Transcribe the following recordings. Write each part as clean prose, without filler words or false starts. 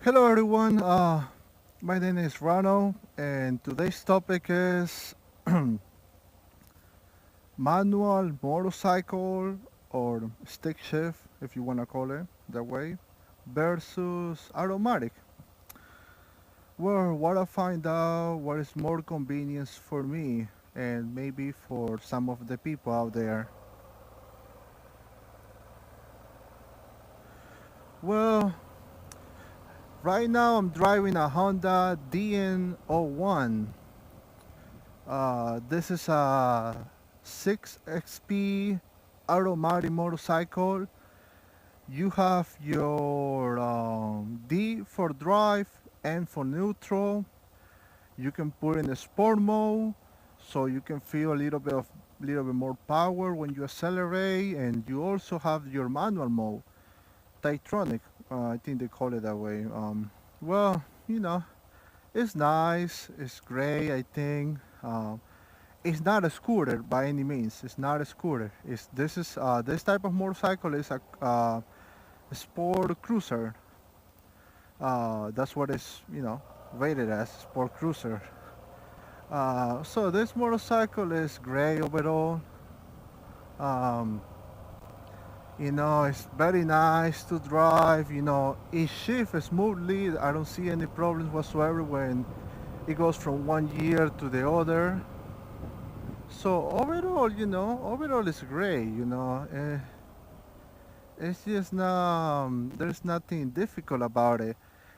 Hello everyone, my name is Rano and today's topic is manual motorcycle or stick shift if you want to call it that way versus automatic. Well, what I find out what is more convenience for me and maybe for some of the people out there. Well, right now I'm driving a Honda DN01. This is a 6XP automatic motorcycle. You have your D for drive, N for neutral. You can put in a sport mode, so you can feel a little bit more power when you accelerate, and you also have your manual mode, Titronic. I think they call it that way. Well, you know, it's nice. It's great. I think. It's not a scooter by any means. It's not a scooter. This type of motorcycle is a sport cruiser. That's what it's rated as, sport cruiser. So this motorcycle is great overall. Um, it's very nice to drive. It shifts smoothly. I don't see any problems whatsoever when it goes from one gear to the other. So overall it's great. It's just there's nothing difficult about it.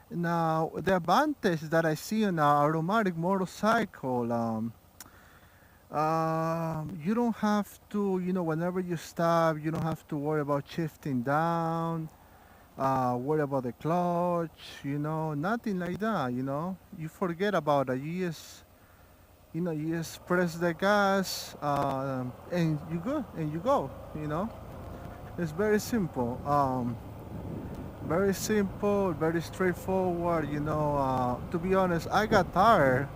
Now the advantage that I see on an automatic motorcycle, you don't have to, whenever you stop, you don't have to worry about shifting down, worry about the clutch, nothing like that. You forget about it. You just press the gas, and you go. It's very simple. Very simple, very straightforward. To be honest, I got tired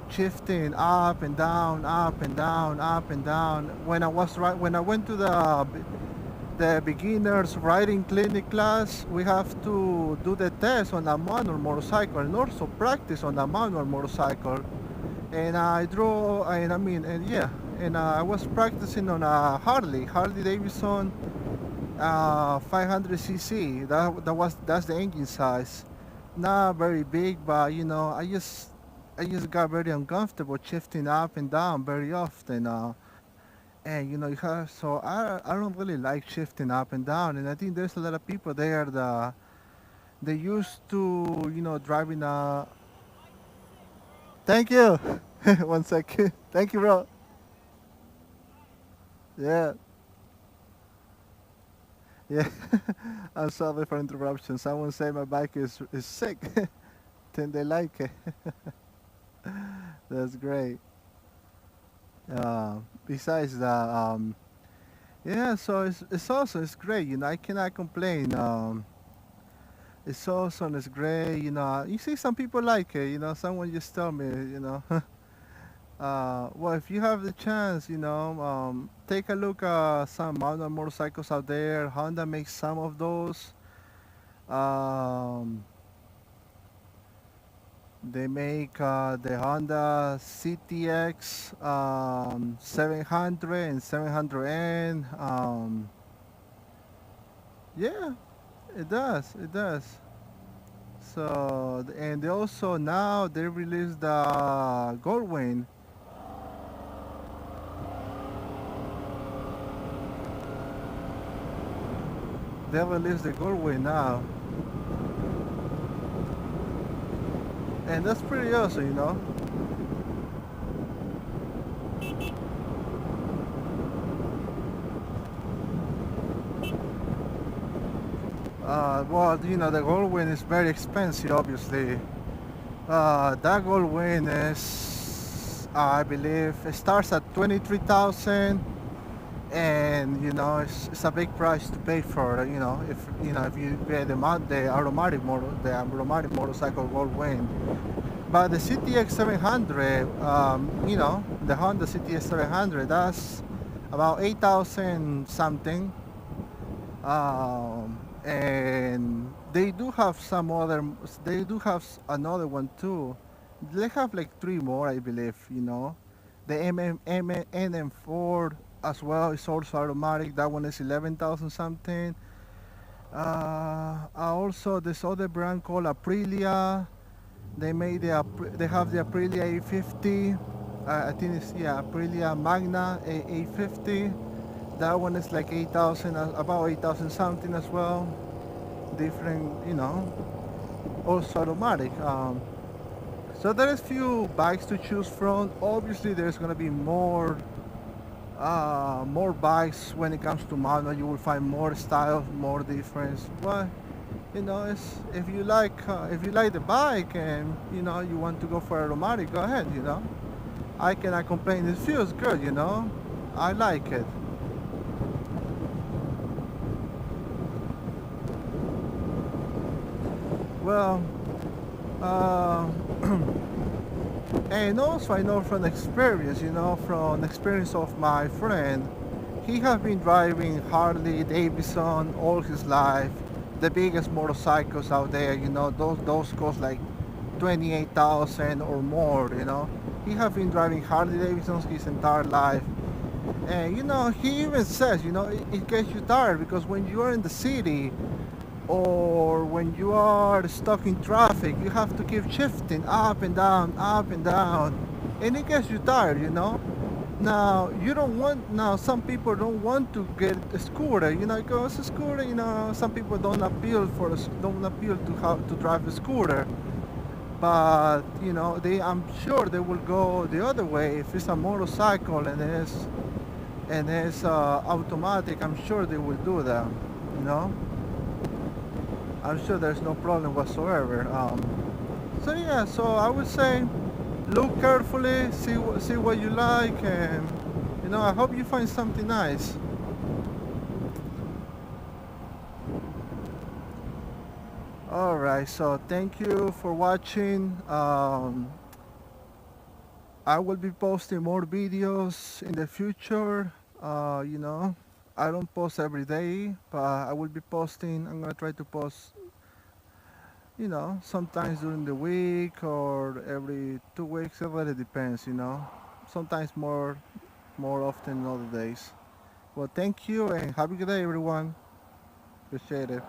shifting up and down, up and down, up and down. When I went to the beginners riding clinic class, we have to do the test on a manual motorcycle and also practice on a manual motorcycle. And I drove, and I mean, and yeah, and I was practicing on a Harley Davidson 500cc. That's the engine size. Not very big, but I just got very uncomfortable shifting up and down very often. And so I don't really like shifting up and down. And I think there's a lot of people there that they used to driving a. Thank you. One second. Thank you, bro. Yeah. Yeah, I'm sorry for interruption. Someone say my bike is sick. Then they like it. That's great. Besides that, yeah, so it's awesome. It's great. I cannot complain. It's awesome. It's great. You see some people like it. Someone just tell me. Well, if you have the chance, take a look at some Honda motorcycles out there. Honda makes some of those. Um, they make the Honda CTX 700 and 700N. Yeah, it does. It does. So, and they also now they released the Goldwing. They released the Goldwing now, and that's pretty awesome. Well, the Goldwing is very expensive, obviously. That Goldwing is, I believe, it starts at 23,000, and it's a big price to pay for. If you get the automatic motorcycle Goldwing. But the CTX 700, the Honda CTX 700, that's about 8,000 something. And they do have some other, they do have another one too. They have like three more, I believe, you know. The NM4 as well is also automatic. That one is 11,000 something. Also, this other brand called Aprilia. They have the Aprilia A50. I think it's, yeah, Aprilia Mana A50. That one is like 8,000, about 8,000 something as well. Different, you know, also automatic. So there is few bikes to choose from. Obviously, there's gonna be more bikes when it comes to manual. You will find more styles, more difference. But you know, it's, if you like the bike and you know you want to go for automatic, go ahead. You know, I cannot complain. It feels good. You know, I like it. Well, uh, and also I know from experience, you know, from experience of my friend, he has been driving Harley Davidson all his life, the biggest motorcycles out there, you know, those cost like 28,000 or more, you know. He has been driving Harley Davidsons his entire life. And you know, he even says, you know, it gets you tired because when you are in the city or when you are stuck in traffic, you have to keep shifting up and down, and it gets you tired, you know. Now you don't want. Now some people don't want to get a scooter, you know, because a scooter, you know, some people don't appeal to how to drive a scooter. But you know, I'm sure they will go the other way if it's a motorcycle and it's automatic. I'm sure they will do that, you know. I'm sure there's no problem whatsoever. So yeah, so I would say look carefully, see what you like, and you know, I hope you find something nice. All right, so thank you for watching. I will be posting more videos in the future. You know, I don't post every day, but I will be posting. I'm gonna try to post, you know, sometimes during the week or every 2 weeks. It really depends, you know. Sometimes more often than other days. Well, thank you and have a good day, everyone. Appreciate it.